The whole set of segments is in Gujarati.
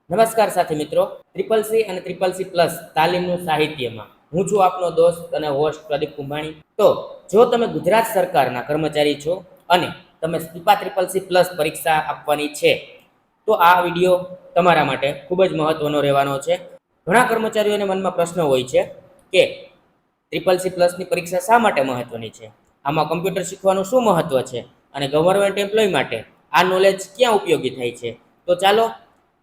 નમસ્કાર સાથી મિત્રો, ટ્રિપલ સી અને ટ્રિપલ સી પ્લસ તાલીમનું સાહિત્યમાં હું છું આપનો દોસ્ત અને હોસ્ટ પ્રદીપ કુંભાણી. તો જો તમે ગુજરાત સરકારના કર્મચારી છો અને તમે સ્પીપા ટ્રિપલ સી પ્લસ પરીક્ષા આપવાની છે તો આ વિડીયો તમારા માટે ખૂબ જ મહત્વનો રહેવાનો છે. ઘણા કર્મચારીઓને મનમાં પ્રશ્ન હોય છે કે ટ્રિપલ સી પ્લસની પરીક્ષા શા માટે મહત્વની છે, આમાં કમ્પ્યુટર શીખવાનું શું મહત્વ છે અને ગવર્મેન્ટ એમ્પ્લોય માટે આ નોલેજ ક્યાં ઉપયોગી થાય છે. તો ચાલો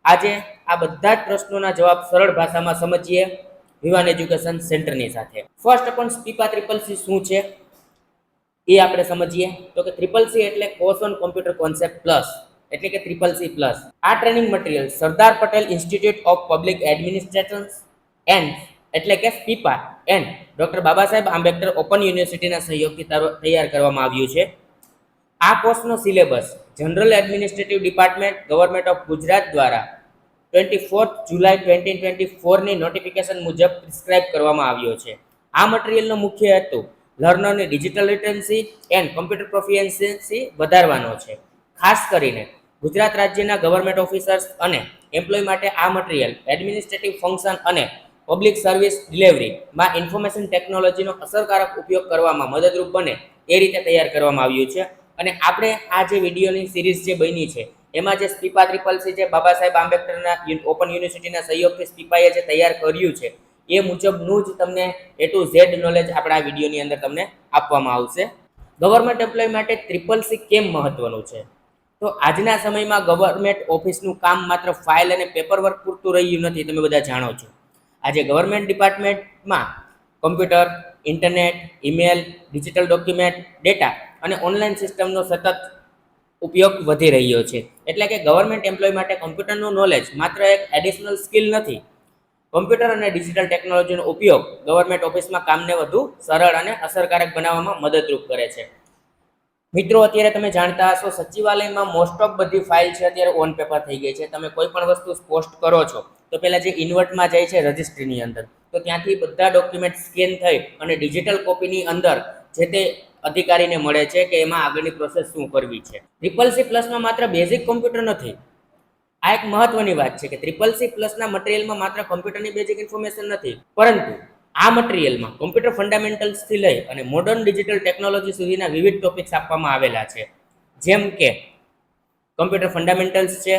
આજે આ બધા જ પ્રશ્નોના જવાબ સરળ ભાષામાં સમજીએ વિવાન એજ્યુકેશન સેન્ટરની સાથે. ફર્સ્ટ પણ સ્પીપા ટ્રિપલ સી શું છે એ આપણે સમજીએ. તો કે ટ્રિપલ સી એટલે course on computer concept plus, એટલે કે ટ્રિપલ સી પ્લસ. આ training material Sardar Patel institute of public administration and એટલે કે SPIPA and doctor Baba Saheb Ambedkar open યુનિવર્સિટીના સહયોગથી તૈયાર કરવામાં આવ્યું છે. આ કોર્સનો syllabus general administrative department government of Gujarat દ્વારા 24 જુલાઈ 2024ની નોટિફિકેશન મુજબ પ્રિસ્ક્રાઇબ કરવામાં આવ્યો છે. આ મટીરિયલનો મુખ્ય હેતુ લર્નરની digital literacy and computer proficiency વધારવાનો છે. ખાસ કરીને ગુજરાત રાજ્યના ગવર્મેન્ટ ઓફિસર્સ અને એમ્પ્લોય માટે આ મટીરિયલ એડમિનિસ્ટ્રેટિવ ફંક્શન અને પબ્લિક સર્વિસ ડિલિવરીમાં ઇન્ફોર્મેશન ટેકનોલોજીનો અસરકારક ઉપયોગ કરવામાં મદદરૂપ બને એ રીતે તૈયાર કરવામાં આવ્યું છે. અને આપણે આ જે વિડીયોની સિરીઝ જે બની છે એમાં જે સ્પીપા ટ્રિપલ સી જે બાબા સાહેબ આંબેડકરના ઓપન યુનિવર્સિટીના સહયોગથી સ્પીપાએ જે તૈયાર કર્યું છે એ મુજબનું જ તમને એ ટુ ઝેડ નોલેજ આપણા આ વિડીયોની અંદર તમને આપવામાં આવશે. ગવર્મેન્ટ એમ્પ્લોય માટે ટ્રિપલ સી કેમ મહત્વનું છે? તો આજના સમયમાં ગવર્મેન્ટ ઓફિસનું કામ માત્ર ફાઇલ અને પેપર વર્ક પૂરતું રહ્યું નથી. તમે બધા જાણો છો આજે ગવર્મેન્ટ ડિપાર્ટમેન્ટમાં computer, internet, email, digital document, data અને ઓનલાઈન સિસ્ટમનો સતત ઉપયોગ વધી રહ્યો છે. એટલે કે ગવર્મેન્ટ એમ્પ્લોય માટે કમ્પ્યુટરનું નોલેજ માત્ર એક એડિશનલ સ્કિલ નથી. કમ્પ્યુટર અને ડિજિટલ ટેકનોલોજીનો ઉપયોગ ગવર્મેન્ટ ઓફિસમાં કામને વધુ સરળ અને અસરકારક બનાવવામાં મદદરૂપ કરે છે. મિત્રો, અત્યારે તમે જાણતા હશો સચિવાલયમાં મોસ્ટ ઓફ બધી ફાઇલ છે અત્યારે ઓન પેપર થઈ ગઈ છે. તમે કોઈ પણ વસ્તુ પોસ્ટ કરો છો તો પહેલાં જે ઇન્વર્ટમાં જાય છે રજિસ્ટ્રીની અંદર, તો ત્યાંથી બધા ડોક્યુમેન્ટ સ્કેન થઈ અને ડિજિટલ કોપીની અંદર જે તે અધિકારીને મળે છે કે એમાં આગળની પ્રોસેસ શું કરવી છે. ટ્રિપલ સી પ્લસમાં માત્ર બેઝિક કમ્પ્યુટર નથી. આ એક મહત્વની વાત છે કે ટ્રિપલ સી પ્લસના મટીરિયલમાં માત્ર કમ્પ્યુટરની બેઝિક ઇન્ફોર્મેશન નથી, પરંતુ આ મટીરિયલમાં કમ્પ્યુટર ફંડામેન્ટલ્સથી લઈ અને મોડર્ન ડિજિટલ ટેકનોલોજી સુધીના વિવિધ ટોપિક્સ આપવામાં આવેલા છે. જેમ કે કમ્પ્યુટર ફંડામેન્ટલ્સ છે,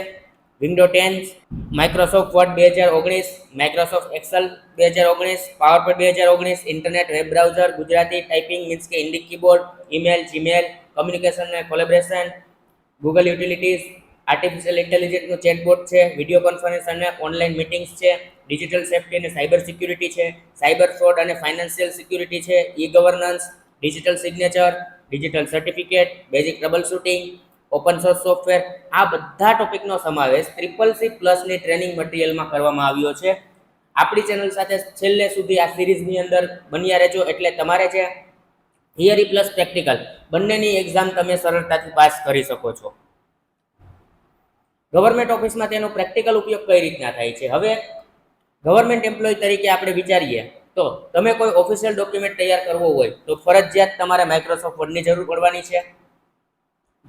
window 10, Microsoft Word 2019, Microsoft Excel 2019, PowerPoint 2019, internet web browser, Gujarati typing means કે Indic keyboard, email, Gmail, communication અને કોલેબરેશન, ગૂગલ યુટિલિટીઝ, આર્ટિફિશિયલ ઇન્ટેલિજન્સનું ચેટબોટ છે, વિડીયો કોન્ફરન્સ અને ઓનલાઈન મીટિંગ્સ છે, ડિજિટલ સેફ્ટી અને સાયબર સિક્યુરિટી છે, સાયબર ફ્રોડ અને ફાઇનાન્શિયલ સિક્યુરિટી છે, e governance, digital signature, digital certificate, basic troubleshooting, open source software. આ બધા ટોપિકનો સમાવેશ ટ્રિપલ સી પ્લસની ટ્રેનિંગ મટીરિયલમાં કરવામાં આવ્યો છે. આપણી ચેનલ સાથે છેલ્લે સુધી આ સિરીઝની અંદર બન્યા રહેજો, એટલે તમારે જે થિયરી પ્લસ પ્રેક્ટિકલ બંનેની એક્ઝામ તમે સરળતાથી પાસ કરી શકો છો. ગવર્મેન્ટ ઓફિસમાં તેનો પ્રેક્ટિકલ ઉપયોગ કઈ રીતના થાય છે? હવે ગવર્મેન્ટ એમ્પ્લોય તરીકે આપણે વિચારીએ તો તમે કોઈ ઓફિશિયલ ડોક્યુમેન્ટ તૈયાર કરવો હોય તો ફરજિયાત તમારે માઇક્રોસોફ્ટ વર્ડની જરૂર પડવાની છે.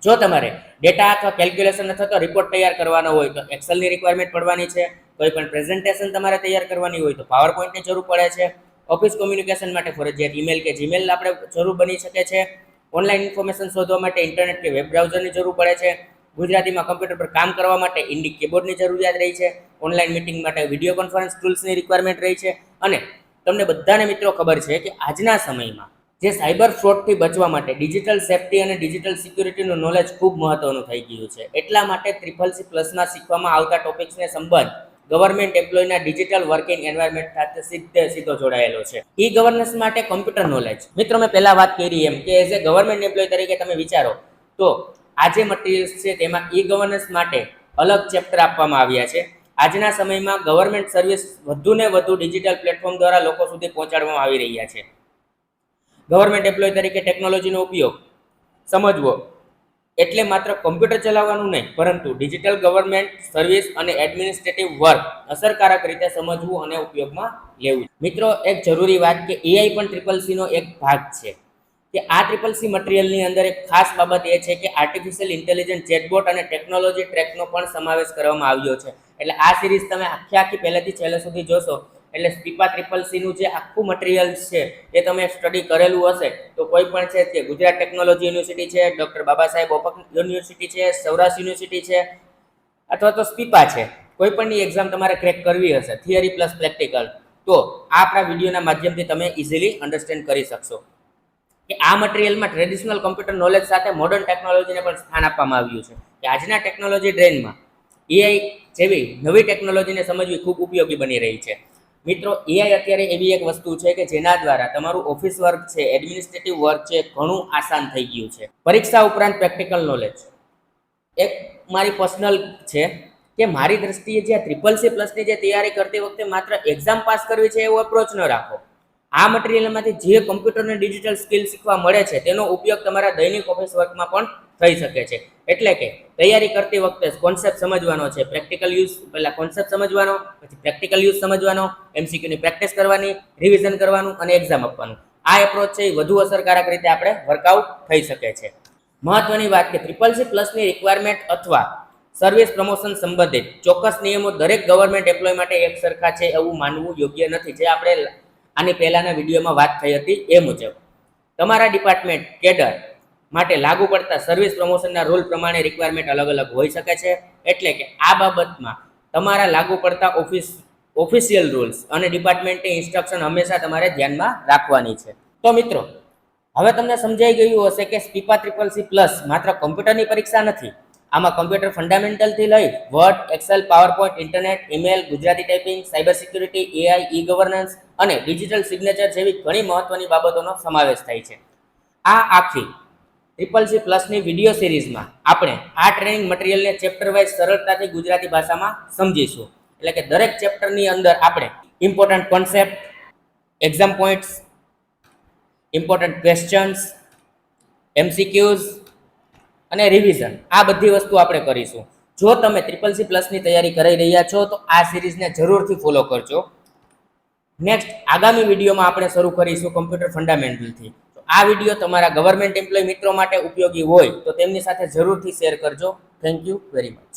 જો તમારે ડેટા અથવા કેલ્ક્યુલેશન અથવા તો રિપોર્ટ તૈયાર કરવાનો હોય તો એક્સેલની રિક્વાયરમેન્ટ પડવાની છે. કોઈ પણ પ્રેઝન્ટેશન તમારે તૈયાર કરવાની હોય તો પાવર પોઈન્ટની જરૂર પડે છે. ઓફિસ કોમ્યુનિકેશન માટે ફરજિયાત ઈમેલ કે જીમેલ આપણે જરૂર બની શકે છે. ઓનલાઈન ઇન્ફોર્મેશન શોધવા માટે ઇન્ટરનેટ કે વેબ બ્રાઉઝરની જરૂર પડે છે. ગુજરાતીમાં કમ્પ્યુટર પર કામ કરવા માટે ઇન્ડિક કીબોર્ડની જરૂરિયાત રહી છે. ઓનલાઈન મીટિંગ માટે વિડીયો કોન્ફરન્સ ટૂલ્સની રિક્વાયરમેન્ટ રહી છે. અને તમને બધાને મિત્રો ખબર છે કે આજના સમયમાં જે સાયબર ફ્રોડથી બચવા માટે ડિજિટલ સેફ્ટી અને ડિજિટલ સિક્યુરિટીનું નોલેજ ખૂબ મહત્વનું થઈ ગયું છે. એટલા માટે ટ્રિપલ સી પ્લસમાં શીખવામાં આવતા ટોપિક્સને સંબંધ ગવર્મેન્ટ એમ્પ્લોયના ડિજિટલ વર્કિંગ એન્વાયરમેન્ટ સાથે સીધો જોડાયેલો છે. ઈ ગવર્નન્સ માટે કમ્પ્યુટર નોલેજ. મિત્રો, મેં પહેલા વાત કરી એમ કે એઝ એ ગવર્મેન્ટ એમ્પ્લોય તરીકે તમે વિચારો તો આ જે મટીરિયલ્સ છે તેમાં ઈ ગવર્નન્સ માટે અલગ ચેપ્ટર આપવામાં આવ્યા છે. આજના સમયમાં ગવર્મેન્ટ સર્વિસ વધુને વધુ ડિજિટલ પ્લેટફોર્મ દ્વારા લોકો સુધી પહોંચાડવામાં આવી રહ્યા છે. ગવર્મેન્ટ એમ્પ્લોય તરીકે ટેકનોલોજીનો ઉપયોગ સમજવો એટલે માત્ર કમ્પ્યુટર ચલાવવાનું નહીં, પરંતુ ડિજિટલ ગવર્મેન્ટ સર્વિસ અને એડમિનિસ્ટ્રેટિવ વર્ક અસરકારક રીતે સમજવું અને ઉપયોગમાં લેવું. મિત્રો, એક જરૂરી વાત કે એઆઈ પણ ટ્રિપલ સીનો એક ભાગ છે. કે આ ટ્રિપલ સી મટીરિયલની અંદર એક ખાસ બાબત એ છે કે આર્ટિફિશિયલ ઇન્ટેલિજન્ટ ચેટબોટ અને ટેકનોલોજી ટ્રેકનો પણ સમાવેશ કરવામાં આવ્યો છે. એટલે આ સિરીઝ તમે આખી પહેલેથી છેલ્લે સુધી જોશો એટલે સ્પીપા ટ્રિપલ સીનું જે આખું મટીરિયલ છે એ તમે સ્ટડી કરેલું હશે તો કોઈ પણ છે કે ગુજરાત ટેકનોલોજી યુનિવર્સિટી છે, ડૉક્ટર બાબા સાહેબ ઓપક યુનિવર્સિટી છે, સૌરાષ્ટ્ર યુનિવર્સિટી છે અથવા તો સ્પીપા છે, કોઈ પણની એક્ઝામ તમારે ક્રેક કરવી હશે થિયરી પ્લસ પ્રેક્ટિકલ, તો આ આપણા વિડીયોના માધ્યમથી તમે ઇઝીલી અન્ડરસ્ટેન્ડ કરી શકશો કે આ મટીરિયલમાં ટ્રેડિશનલ કોમ્પ્યુટર નોલેજ સાથે મોડર્ન ટેકનોલોજીને પણ સ્થાન આપવામાં આવ્યું છે કે આજના ટેકનોલોજી ટ્રેન્ડમાં એઆઈ જેવી નવી ટેકનોલોજીને સમજવી ખૂબ ઉપયોગી બની રહી છે. મિત્રો, એઆઈ અત્યારે એવી એક વસ્તુ છે કે જેના દ્વારા તમારું ઓફિસ વર્ક છે, એડમિનિસ્ટ્રેટિવ વર્ક છે, ઘણું આસાન થઈ ગયું છે. પરીક્ષા ઉપરાંત પ્રેક્ટિકલ નોલેજ એક મારી પર્સનલ છે કે મારી દ્રષ્ટિએ જે ટ્રિપલ સી પ્લસની જે તૈયારી કરતી વખતે માત્ર એક્ઝામ પાસ કરવી છે એવો અપ્રોચ ન રાખો. આ મટીરિયલમાંથી જે કમ્પ્યુટર અને ડિજિટલ સ્કિલ શીખવા મળે છે તેનો ઉપયોગ તમારા દૈનિક ઓફિસ વર્કમાં પણ થઈ શકે છે. એટલે કે તૈયારી કરતી વખતે કોન્સેપ્ટ સમજવાનો છે, પ્રેક્ટિકલ યુઝ પહેલાં કોન્સેપ્ટ સમજવાનો, પછી પ્રેક્ટિકલ યુઝ સમજવાનો, એમસીક્યુની પ્રેક્ટિસ કરવાની, રિવિઝન કરવાનું અને એક્ઝામ આપવાનું. આ એપ્રોચ છે એ વધુ અસરકારક રીતે આપણે વર્કઆઉટ થઈ શકે છે. મહત્વની વાત કે ટ્રિપલ સી પ્લસની રિક્વાયરમેન્ટ અથવા સર્વિસ પ્રમોશન સંબંધિત ચોક્કસ નિયમો દરેક ગવર્મેન્ટ એમ્પ્લોય માટે એક સરખા છે એવું માનવું યોગ્ય નથી. જે આપણે આની પહેલાંના વિડીયોમાં વાત થઈ હતી એ મુજબ તમારા ડિપાર્ટમેન્ટ કેડર માટે લાગુ પડતા સર્વિસ પ્રમોશનના રૂલ પ્રમાણે રિક્વાયરમેન્ટ અલગ અલગ હોઈ શકે છે. એટલે કે આ બાબતમાં તમારા લાગુ પડતા ઓફિશિયલ રૂલ્સ અને ડિપાર્ટમેન્ટની ઇન્સ્ટ્રક્શન હંમેશા તમારે ધ્યાનમાં રાખવાની છે. તો મિત્રો, હવે તમને સમજાઈ ગયું હશે કે સ્પીપા ટ્રિપલ સી પ્લસ માત્ર કમ્પ્યુટરની પરીક્ષા નથી. આમાં કમ્પ્યુટર ફંડામેન્ટલથી લઈ Word, Excel, PowerPoint, internet, email, Gujarati typing, cyber security, AI, e governance અને ડિજિટલ સિગ્નેચર જેવી ઘણી મહત્વની બાબતોનો સમાવેશ થાય છે. આ આખી ટ્રિપલ સી પ્લસની વિડીયો સિરીઝમાં આપણે આ ટ્રેનિંગ મટીરિયલને ચેપ્ટર વાઇઝ સરળતાથી ગુજરાતી ભાષામાં સમજીશું. એટલે કે દરેક ચેપ્ટરની અંદર આપણે important concept, exam points, important questions, MCQs અને રિવિઝન આ બધી વસ્તુ આપણે કરીશું. જો તમે ટ્રિપલ સી પ્લસની તૈયારી કરી રહ્યા છો તો આ સિરીઝને જરૂરથી ફોલો કરજો. નેક્સ્ટ આગામી વિડીયોમાં આપણે શરૂ કરીશું કમ્પ્યુટર ફંડામેન્ટલથી. તો આ વિડીયો તમારા ગવર્મેન્ટ એમ્પ્લોય મિત્રો માટે ઉપયોગી હોય તો તેમની સાથે જરૂરથી શેર કરજો. Thank you very much.